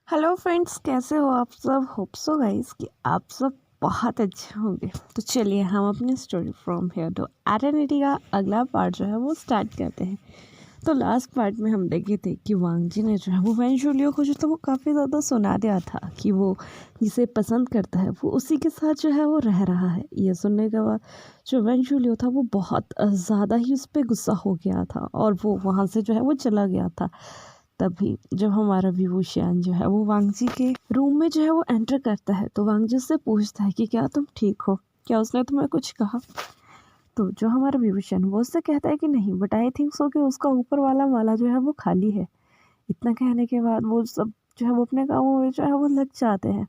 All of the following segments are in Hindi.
हेलो फ्रेंड्स, कैसे हो आप सब। होप सो गाइस कि आप सब बहुत अच्छे होंगे। तो चलिए हम अपनी story from here to eternity का अगला पार्ट जो है वो स्टार्ट करते हैं। तो लास्ट पार्ट में हम देखे थे कि वांगजी ने जो है वो वेंशुलियो को जो था वो काफ़ी ज़्यादा सुना दिया था कि वो जिसे पसंद करता है वो उसी के साथ जो है वो रह रहा है। ये सुनने के बाद जो वेंशुलियो था वो बहुत ज़्यादा ही उस पर गुस्सा हो गया था और वो वहाँ से जो है वो चला गया था। तभी जब हमारा विभूषण जो है वो वांगजी के रूम में जो है वो एंटर करता है तो वांगजी उससे पूछता है कि क्या तुम ठीक हो, क्या उसने तुम्हें कुछ कहा। तो जो हमारा विभूषण वो उससे कहता है कि नहीं, बट आई थिंक सो कि उसका ऊपर वाला माला जो है वो खाली है। इतना कहने के बाद वो सब जो है वो अपने कामों में जो है वो लग जाते हैं।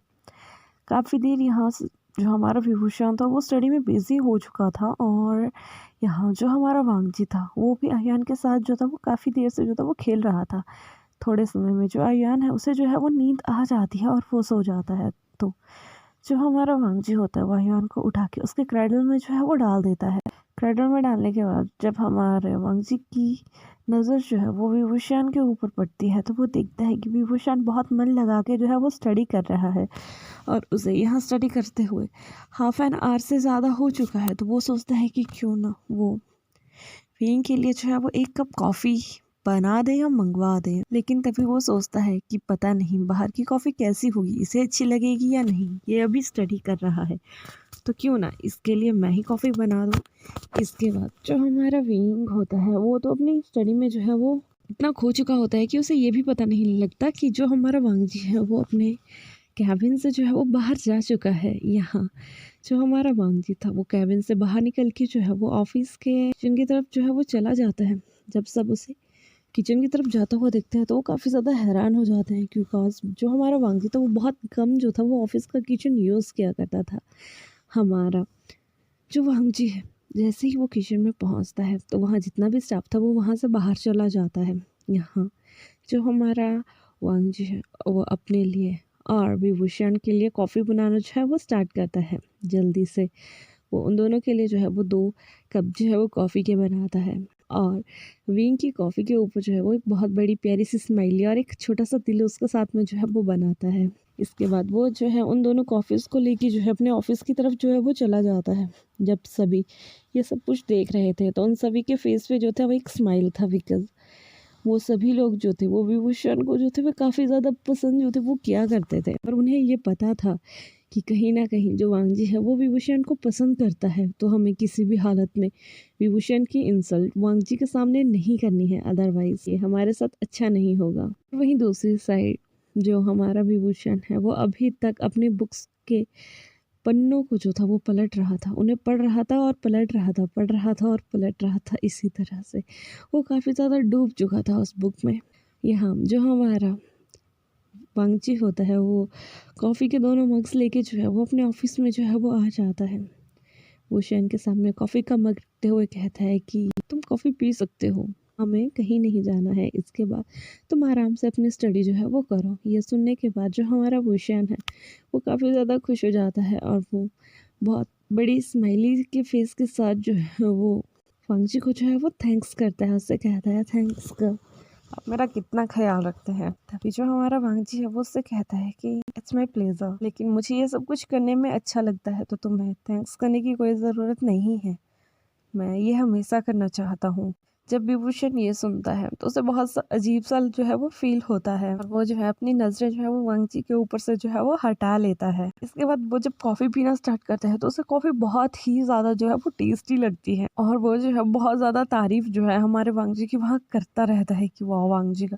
काफ़ी देर यहाँ से जो हमारा विभूषण था वो स्टडी में बिजी हो चुका था और यहाँ जो हमारा वांगजी था वो भी अयान के साथ जो था वो काफ़ी देर से जो था वो खेल रहा था। थोड़े समय में जो अयान है उसे जो है वो नींद आ जाती है और वो सो जाता है। तो जो हमारा वांगजी होता है वो अयान को उठा के उसके क्रेडल में जो है वो डाल देता है। क्रेडल में डालने के बाद जब हमारे वांगजी की नज़र जो है वो विभूषण के ऊपर पड़ती है तो वो देखता है कि विभूषण बहुत मन लगा के जो है वो स्टडी कर रहा है और उसे यहाँ स्टडी करते हुए हाफ एन आवर से ज़्यादा हो चुका है। तो वो सोचता है कि क्यों ना वो विंग के लिए जो है वो एक कप कॉफ़ी बना दे या मंगवा दे। लेकिन तभी वो सोचता है कि पता नहीं बाहर की कॉफ़ी कैसी होगी, इसे अच्छी लगेगी या नहीं। ये अभी स्टडी कर रहा है तो क्यों ना इसके लिए मैं ही कॉफ़ी बना दूँ। इसके बाद जो हमारा विंग होता है वो तो अपनी स्टडी में जो है वो इतना खो चुका होता है कि उसे ये भी पता नहीं लगता कि जो हमारा वांगजी है वो अपने कैबिन से जो है वो बाहर जा चुका है। यहाँ जो हमारा वांगजी था वो कैबिन से बाहर निकल के जो है वो ऑफिस के किचन की तरफ जो है वो चला जाता है। जब सब उसे किचन की तरफ जाता हुआ देखते हैं तो वो काफ़ी ज़्यादा हैरान हो जाते हैं क्योंकि जो हमारा वांगजी था वो बहुत कम जो था वो ऑफिस का किचन यूज़ किया करता था। हमारा जो वांगजी है जैसे ही वो किचन में पहुंचता है तो वहाँ जितना भी स्टाफ था वो वहाँ से बाहर चला जाता है। यहाँ जो हमारा वांगजी है वो अपने लिए और विभूषण के लिए कॉफ़ी बनाना जो है वो स्टार्ट करता है। जल्दी से वो उन दोनों के लिए जो है वो 2 कप जो है वो कॉफ़ी के बनाता है और विंग की कॉफ़ी के ऊपर जो है वो एक बहुत बड़ी प्यारी सी स्माइली और एक छोटा सा तिल उसके साथ में जो है वो बनाता है। इसके बाद वो जो है उन दोनों कॉफ़ीज़ को लेके जो है अपने ऑफिस की तरफ जो है वो चला जाता है। जब सभी ये सब कुछ देख रहे थे तो उन सभी के फेस पे जो था वो एक स्माइल था बिकॉज वो सभी लोग जो थे वो विभूषण को जो थे वो काफ़ी ज़्यादा पसंद जो थे वो किया करते थे और उन्हें ये पता था कि कहीं ना कहीं जो वांगजी है वो विभूषण को पसंद करता है। तो हमें किसी भी हालत में विभूषण की इंसल्ट वांगजी के सामने नहीं करनी है, अदरवाइज ये हमारे साथ अच्छा नहीं होगा। वहीं दूसरी साइड जो हमारा विभूषण है वो अभी तक अपनी बुक्स के पन्नों को जो था वो पलट रहा था, उन्हें पढ़ रहा था और पलट रहा था, पढ़ रहा था और पलट रहा था। इसी तरह से वो काफ़ी ज़्यादा डूब चुका था उस बुक में। यहाँ जो हमारा वांगजी होता है वो कॉफ़ी के दोनों मग्स लेके जो है वो अपने ऑफिस में जो है वो आ जाता है। वो शैन के सामने कॉफ़ी का मग रखते हुए कहता है कि तुम कॉफ़ी पी सकते हो, हमें कहीं नहीं जाना है, इसके बाद तुम आराम से अपनी स्टडी जो है वो करो। ये सुनने के बाद जो हमारा भूषण है वो काफ़ी ज़्यादा खुश हो जाता है और वो बहुत बड़ी स्माइली के फेस के साथ जो है वो वांगजी को जो है वो थैंक्स करता है। उससे कहता है थैंक्स कर, आप मेरा कितना ख्याल रखते हैं। तभी जो हमारा वांगजी है वो उससे कहता है कि इट्स माई प्लेजर, लेकिन मुझे ये सब कुछ करने में अच्छा लगता है तो तुम्हें थैंक्स करने की कोई ज़रूरत नहीं है, मैं ये हमेशा करना चाहता हूँ। जब विभूषण ये सुनता है तो उसे बहुत सा अजीब सा जो है वो फील होता है और वो जो है अपनी नजरें जो है वो वांगजी के ऊपर से जो है वो हटा लेता है। इसके बाद वो जब कॉफी पीना स्टार्ट करता है तो उसे कॉफी बहुत ही ज्यादा जो है वो टेस्टी लगती है और वो जो है बहुत ज्यादा तारीफ जो है हमारे वांगजी की वहाँ करता रहता है कि वाह वांगजी का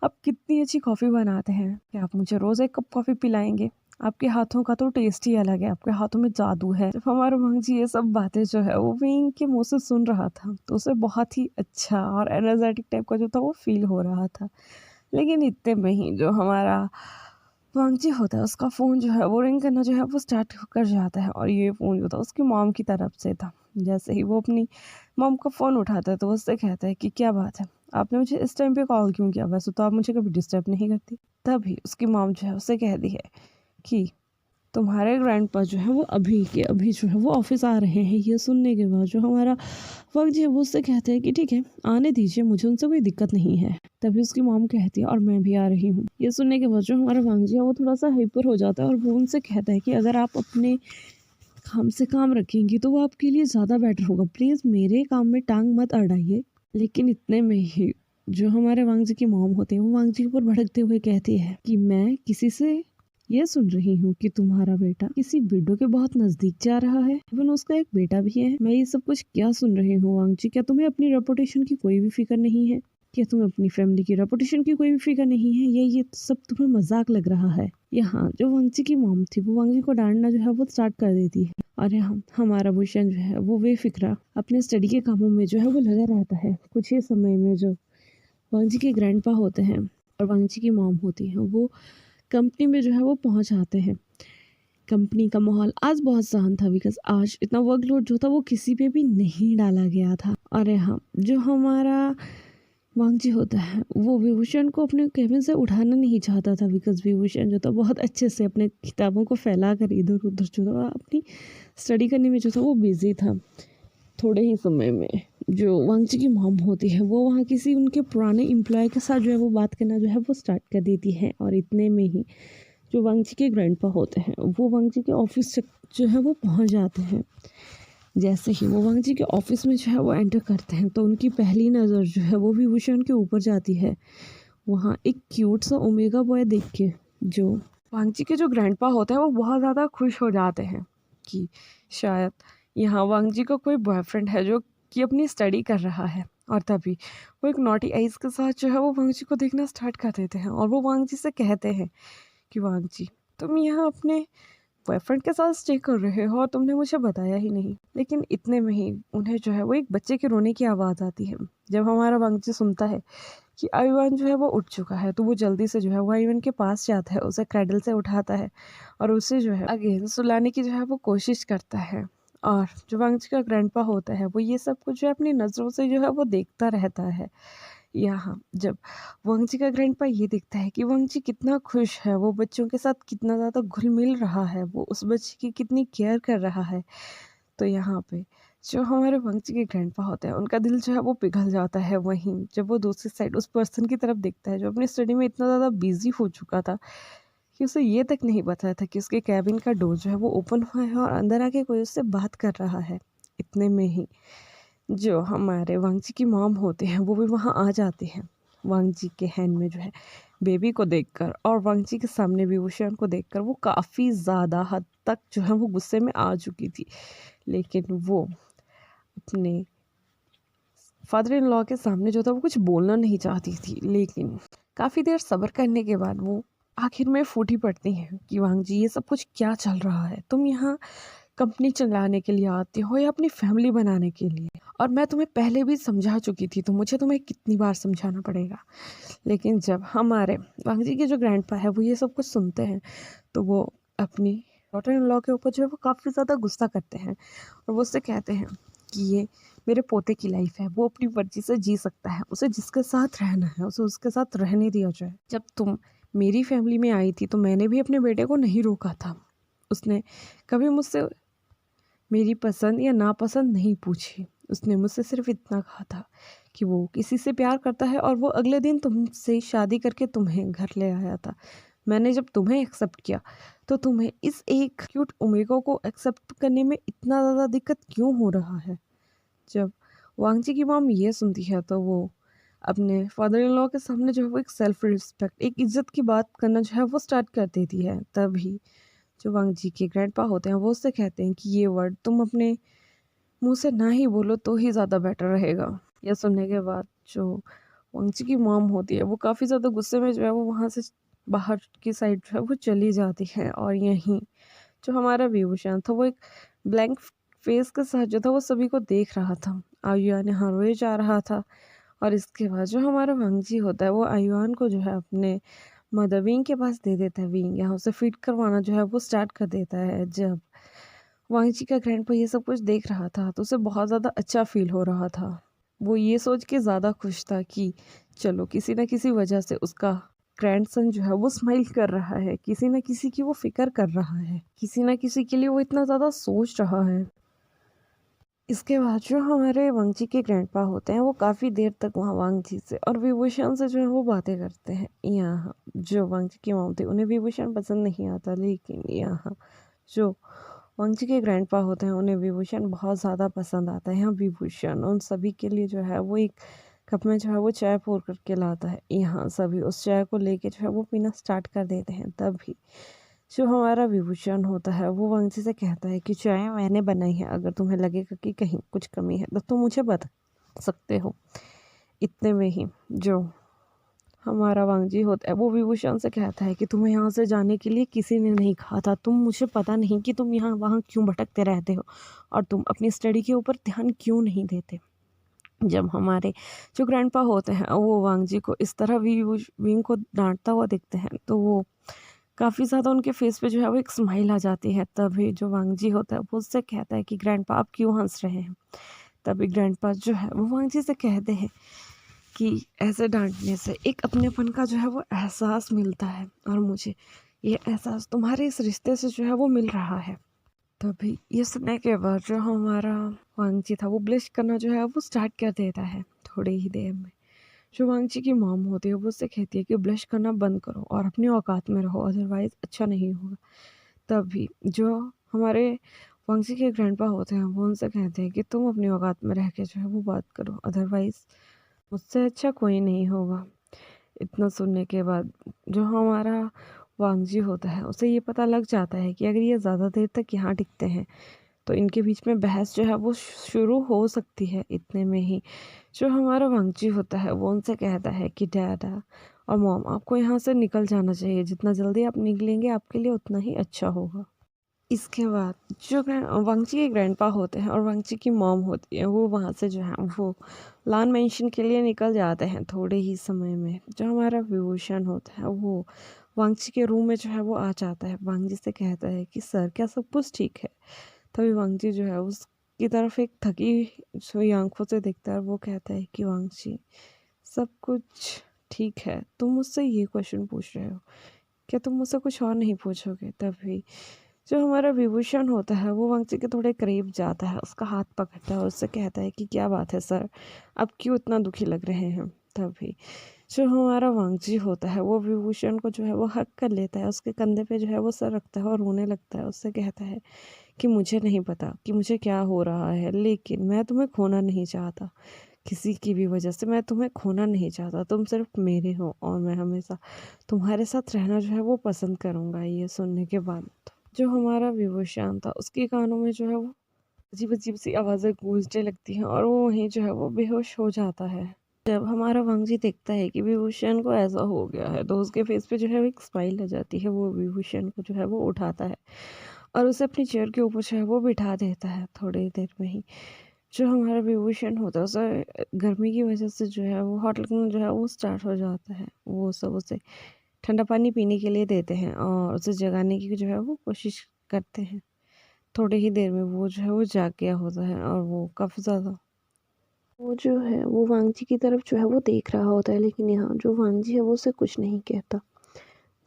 आप कितनी अच्छी कॉफी बनाते हैं, क्या आप मुझे रोज एक कप कॉफी पिलाएंगे, आपके हाथों का तो टेस्ट ही अलग है, आपके हाथों में जादू है। जब हमारा वांगजी ये सब बातें जो है वो विंग के मुंह से सुन रहा था तो उसे बहुत ही अच्छा और एनर्जेटिक टाइप का जो था वो फील हो रहा था। लेकिन इतने में ही जो हमारा वांगजी होता है उसका फ़ोन जो है वो रिंग करना जो है वो स्टार्ट कर जाता है और ये फ़ोन जो था उसकी मॉम की तरफ से था। जैसे ही वो अपनी मॉम का फ़ोन उठाता है तो वो उससे कहता है कि क्या बात है, आपने मुझे इस टाइम पे कॉल क्यों किया, वैसे तो आप मुझे कभी डिस्टर्ब नहीं करती। तभी उसकी मॉम जो है उससे कहती है कि तुम्हारे ग्रैंडपा जो है वो अभी के अभी जो है वो ऑफिस आ रहे हैं। ये सुनने के बाद जो हमारा वक्त जो है वो उससे कहते हैं कि ठीक है आने दीजिए, मुझे उनसे कोई दिक्कत नहीं है। तभी उसकी मॉम कहती है और मैं भी आ रही हूँ। ये सुनने के बाद जो हमारा वांगजी है वो थोड़ा सा हाइपर हो जाता है और वो उनसे कहता है कि अगर आप अपने काम से काम रखेंगी तो वो आपके लिए ज़्यादा बेटर होगा, प्लीज़ मेरे काम में टांग मत अड़ाइए। लेकिन इतने में ही जो हमारे वांगजी की मॉम होते हैं वो वांगजी के ऊपर भड़कते हुए कहती है कि मैं किसी से ये सुन रही हूँ कि तुम्हारा बेटा किसी विडो के बहुत नजदीक जा रहा है, इवन उसका एक बेटा भी है। मैं ये सब कुछ क्या सुन रही हूँ वांगजी, क्या तुम्हें अपनी रेपुटेशन की कोई भी फिक्र नहीं है? क्या तुम्हें अपनी फैमिली की रेपुटेशन की कोई भी फिक्र नहीं है? ये सब तुम्हें मजाक लग रहा है? यहाँ जो वांगजी की मॉम थी वो वांगजी को डांटना जो है वो स्टार्ट कर देती है और यहाँ हमारा भूषण जो है वो बेफिक्रा अपने स्टडी के कामों में जो है वो लगा रहता है। कुछ ही समय में जो वांगजी के ग्रैंडपा होते हैं और वांगजी की मॉम होती है वो कंपनी में जो है वो पहुंच आते हैं। कंपनी का माहौल आज बहुत शांत था बिकॉज आज इतना वर्कलोड जो था वो किसी पे भी नहीं डाला गया था। और यहाँ जो हमारा वांगजी होता है वो विभूषण को अपने केबिन से उठाना नहीं चाहता था बिकॉज विभूषण जो था बहुत अच्छे से अपने किताबों को फैला कर इधर उधर जो था अपनी स्टडी करने में जो था वो बिजी था। थोड़े ही समय में जो वांगजी की मॉम होती है वो वहाँ किसी उनके पुराने एम्प्लॉय के साथ जो है वो बात करना जो है वो स्टार्ट कर देती है। और इतने में ही जो वांगजी के ग्रैंडपा होते हैं वो वांगजी के ऑफिस जो है वो पहुँच जाते हैं। जैसे ही वो वांगजी के ऑफिस में जो है वो एंटर करते हैं तो उनकी पहली नज़र जो है वो विभूषण के ऊपर जाती है। वहाँ एक क्यूट सा ओमेगा बॉय देख के जो वांगजी के जो ग्रैंडपा होते हैं वो बहुत ज़्यादा खुश हो जाते हैं कि शायद यहाँ वांगजी का कोई बॉयफ्रेंड है जो कि अपनी स्टडी कर रहा है। और तभी वो एक नॉटी आइज के साथ जो है वो वांगजी को देखना स्टार्ट कर देते हैं और वो वांगजी से कहते हैं कि वांगजी तुम यहाँ अपने बॉयफ्रेंड के साथ स्टे कर रहे हो और तुमने मुझे बताया ही नहीं। लेकिन इतने में ही उन्हें जो है वो एक बच्चे के रोने की आवाज़ आती है। जब हमारा वांगजी सुनता है कि आयुवान जो है वो उठ चुका है तो वो जल्दी से जो है वो आयुवान के पास जाता है, उसे क्रैडल से उठाता है और उसे जो है अगेन सुलाने की जो है वो कोशिश करता है। और जो वांगजी का ग्रैंडपा होता है वो ये सब कुछ जो है अपनी नज़रों से जो है वो देखता रहता है। यहाँ जब वांगजी का ग्रैंडपा ये देखता है कि वांगजी कितना खुश है, वो बच्चों के साथ कितना ज़्यादा घुल मिल रहा है, वो उस बच्चे की कितनी केयर कर रहा है, तो यहाँ पे जो हमारे वांगजी के ग्रैंडपा होते हैं उनका दिल जो है वो पिघल जाता है। वहीं जब वो दूसरी साइड उस पर्सन की तरफ देखता है जो अपनी स्टडी में इतना ज़्यादा बिजी हो चुका था कि उसे ये तक नहीं पता था कि उसके कैबिन का डोर जो है वो ओपन हुआ है और अंदर आके कोई उससे बात कर रहा है। इतने में ही जो हमारे वांगजी की मॉम होते हैं वो भी वहाँ आ जाते हैं। वांगजी के हैंड में जो है बेबी को देखकर और वांगजी के सामने विभूषण को देखकर वो काफ़ी ज़्यादा हद तक जो है वो गुस्से में आ चुकी थी। लेकिन वो अपने फादर इन लॉ के सामने जो था वो कुछ बोलना नहीं चाहती थी। लेकिन काफ़ी देर सब्र करने के बाद वो आखिर में फूटी पड़ती हैं कि वांगजी ये सब कुछ क्या चल रहा है, तुम यहाँ कंपनी चलाने के लिए आते हो या अपनी फैमिली बनाने के लिए? और मैं तुम्हें पहले भी समझा चुकी थी तो मुझे तुम्हें कितनी बार समझाना पड़ेगा? लेकिन जब हमारे वांगजी के जो ग्रैंडपा है वो ये सब कुछ सुनते हैं तो वो अपनी डॉटर इन लॉ के ऊपर जो है वो काफ़ी ज़्यादा गुस्सा करते हैं और वो उससे कहते हैं कि ये मेरे पोते की लाइफ है, वो अपनी मर्जी से जी सकता है, उसे जिसके साथ रहना है उसे उसके साथ रहने दिया जाए। जब तुम मेरी फैमिली में आई थी तो मैंने भी अपने बेटे को नहीं रोका था, उसने कभी मुझसे मेरी पसंद या नापसंद नहीं पूछी। उसने मुझसे सिर्फ इतना कहा था कि वो किसी से प्यार करता है और वो अगले दिन तुमसे शादी करके तुम्हें घर ले आया था। मैंने जब तुम्हें एक्सेप्ट किया तो तुम्हें इस एक क्यूट ओमेगा को एक्सेप्ट करने में इतना ज़्यादा दिक्कत क्यों हो रहा है? जब वांगजी की मॉम ये सुनती है तो वो अपने फादर इन लॉ के सामने जो है वो एक सेल्फ रिस्पेक्ट, एक इज्जत की बात करना जो है वो स्टार्ट कर देती है। तभी जो वांगजी के ग्रैंडपा होते हैं वो उससे कहते हैं कि ये वर्ड तुम अपने मुंह से ना ही बोलो तो ही ज़्यादा बेटर रहेगा। यह सुनने के बाद जो वांगजी की मॉम होती है वो काफ़ी ज़्यादा गुस्से में जो है वो वहाँ से बाहर की साइड जो है वो चली जाती है। और यहीं जो हमारा विभूषण था वो एक ब्लैंक फेस के साथ जो था वो सभी को देख रहा था। आयुआन यहाँ रोए जा रहा था और इसके बाद जो हमारा वांगजी होता है वो आयुआन को जो है अपने मदर विंग के पास दे देता है। विंग यहाँ उसे फिट करवाना जो है वो स्टार्ट कर देता है। जब वांगजी का ग्रैंडपा ये सब कुछ देख रहा था तो उसे बहुत ज़्यादा अच्छा फील हो रहा था। वो ये सोच के ज़्यादा खुश था कि चलो किसी न किसी वजह से उसका ग्रैंडसन जो है वो स्माइल कर रहा है, किसी न किसी की वो फिक्र कर रहा है, किसी न किसी के लिए वो इतना ज़्यादा सोच रहा है। इसके बाद जो हमारे वांगजी के ग्रैंडपा होते हैं वो काफ़ी देर तक वहाँ वांगजी से और विभूषण से जो है वो बातें करते हैं। यहाँ जो वांगजी की मॉम थी उन्हें विभूषण पसंद नहीं आता, लेकिन यहाँ जो वांगजी के ग्रैंडपा होते हैं उन्हें विभूषण बहुत ज़्यादा पसंद आता है। यहाँ विभूषण उन सभी के लिए जो है वो एक कप में जो है वो चाय पोर करके लाता है। यहाँ सभी उस चाय को लेके जो है वो पीना स्टार्ट कर देते हैं। तभी जो हमारा विभूषण होता है वो वांगजी से कहता है कि चाय मैंने बनाई है, अगर तुम्हें लगेगा कि कहीं कुछ कमी है तो तुम मुझे बता सकते हो। इतने में ही जो हमारा वांगजी होता है वो विभूषण से कहता है कि तुम्हें यहाँ से जाने के लिए किसी ने नहीं कहा था, तुम मुझे पता नहीं कि तुम यहाँ वहाँ क्यों भटकते रहते हो और तुम अपनी स्टडी के ऊपर ध्यान क्यों नहीं देते। जब हमारे जो ग्रैंडपा होते हैं वो वांगजी को इस तरह विंग को डांटता हुआ दिखते हैं तो वो काफ़ी ज़्यादा उनके फेस पे जो है वो एक स्माइल आ जाती है। तभी जो वांगजी होता है वो उससे कहता है कि ग्रैंडपा आप क्यों हंस रहे हैं। तभी ग्रैंडपा जो है वो वांगजी से कहते हैं कि ऐसे डांटने से एक अपनेपन का जो है वो एहसास मिलता है और मुझे ये एहसास तुम्हारे इस रिश्ते से जो है वो मिल रहा है। तभी ये सुनने के बाद जो हमारा वांगजी था वो ब्लिश करना जो है वो स्टार्ट कर देता है थोड़ी ही देर में। जो वांगजी की मॉम होती है वो उससे कहती है कि ब्लश करना बंद करो और अपनी औकात में रहो, अदरवाइज़ अच्छा नहीं होगा। तभी जो हमारे वांगजी के ग्रैंडपा होते हैं वो उनसे कहते हैं कि तुम अपनी औकात में रह के जो है वो बात करो, अदरवाइज़ मुझसे अच्छा कोई नहीं होगा। इतना सुनने के बाद जो हमारा वांगजी होता है उसे ये पता लग जाता है कि अगर ये ज़्यादा देर तक यहाँ टिकते हैं तो इनके बीच में बहस जो है वो शुरू हो सकती है। इतने में ही जो हमारा वांगजी होता है वो उनसे कहता है कि डैडा और मॉम आपको यहाँ से निकल जाना चाहिए, जितना जल्दी आप निकलेंगे आपके लिए उतना ही अच्छा होगा। इसके बाद जो वांगजी के ग्रैंडपा होते हैं और वांगजी की मॉम होती है वो वहाँ से जो है वो लान मेंशन के लिए निकल जाते हैं थोड़े ही समय में। जो हमारा विभूषण होता है वो वांगजी के रूम में जो है वो आ जाता है। वांगजी से कहता है कि सर क्या सब कुछ ठीक है। तभी वांगजी जो है उसकी तरफ एक थकी हुई आंखों से देखता है और वो कहता है कि वांगजी सब कुछ ठीक है, तुम मुझसे ये क्वेश्चन पूछ रहे हो, क्या तुम मुझसे कुछ और नहीं पूछोगे। तभी जो हमारा विभूषण होता है वो वांगजी के थोड़े करीब जाता है, उसका हाथ पकड़ता है और उससे कहता है कि क्या बात है सर, आप क्यों इतना दुखी लग रहे हैं। तभी जो हमारा वांगजी होता है वो विभूषण को जो है वो हक कर लेता है, उसके कंधे पे जो है वो सर रखता है और रोने लगता है। उससे कहता है कि मुझे नहीं पता कि मुझे क्या हो रहा है, लेकिन मैं तुम्हें खोना नहीं चाहता, किसी की भी वजह से मैं तुम्हें खोना नहीं चाहता। तुम सिर्फ मेरे हो और मैं हमेशा तुम्हारे साथ रहना जो है वो पसंद करूँगा। ये सुनने के बाद जो हमारा विभूषण था उसके कानों में जो है वो अजीब अजीब सी आवाज़ें गूंजने लगती हैं और वो वहीं जो है वो बेहोश हो जाता है। जब हमारा वांगजी देखता है कि विभूषण को ऐसा हो गया है तो उसके फेस पे जो है वो एक स्माइल आ जाती है। वो विभूषण को जो है वो उठाता है और उसे अपनी चेयर के ऊपर जो है वो बिठा देता है। थोड़ी देर में ही जो हमारा विभूषण होता है उसे गर्मी की वजह से जो है वो हॉट लगना जो है वो स्टार्ट हो जाता है। वो सब उसे ठंडा पानी पीने के लिए देते हैं और उसे जगाने की जो है वो कोशिश करते हैं। थोड़ी ही देर में वो जो है वो जाग गया होता है और वो काफ़ी ज़्यादा वो जो है वो वांगजी की तरफ जो है वो देख रहा होता है, लेकिन यहाँ जो वांगजी है वो उसे कुछ नहीं कहता।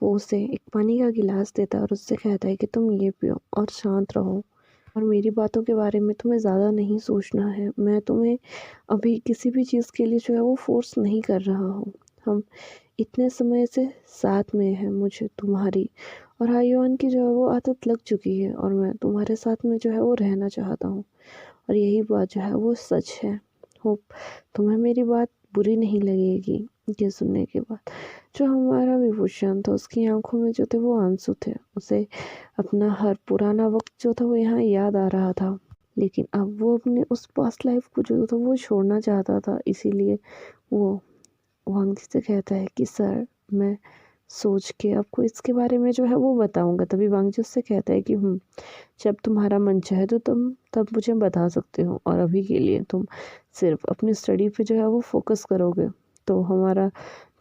वो उसे एक पानी का गिलास देता है और उससे कहता है कि तुम ये पियो और शांत रहो और मेरी बातों के बारे में तुम्हें ज़्यादा नहीं सोचना है। मैं तुम्हें अभी किसी भी चीज़ के लिए जो है वो फ़ोर्स नहीं कर रहा हूँ। हम इतने समय से साथ में हैं, मुझे तुम्हारी और हाईवान की जो है वो आदत लग चुकी है और मैं तुम्हारे साथ में जो है वो रहना चाहता हूँ और यही बात जो है वो सच है। होप तुम्हें मेरी बात बुरी नहीं लगेगी। ये सुनने के बाद जो हमारा विभूषण था उसकी आंखों में जो थे वो आंसू थे। उसे अपना हर पुराना वक्त जो था वो यहाँ याद आ रहा था, लेकिन अब वो अपने उस पास्ट लाइफ को जो था वो छोड़ना चाहता था। इसीलिए वो वांगजी से कहता है कि सर मैं सोच के आपको इसके बारे में जो है वो बताऊंगा। तभी वांगजी उससे कहता है कि जब तुम्हारा मन चाहे तो तुम तब मुझे बता सकते हो और अभी के लिए तुम सिर्फ अपनी स्टडी पे जो है वो फोकस करोगे। तो हमारा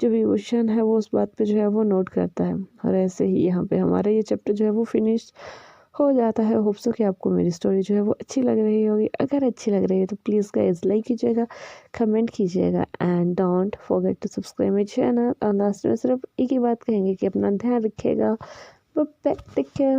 जो विभूषण है वो उस बात पे जो है वो नोट करता है और ऐसे ही यहाँ पे हमारा ये चैप्टर जो है वो फिनिश हो जाता है। होप सो कि आपको मेरी स्टोरी जो है वो अच्छी लग रही होगी। अगर अच्छी लग रही है तो प्लीज़ गाइस लाइक कीजिएगा, कमेंट कीजिएगा and don't forget to subscribe my channel. और लास्ट में सिर्फ एक ही बात कहेंगे कि अपना ध्यान रखिएगा। Bye bye, take care.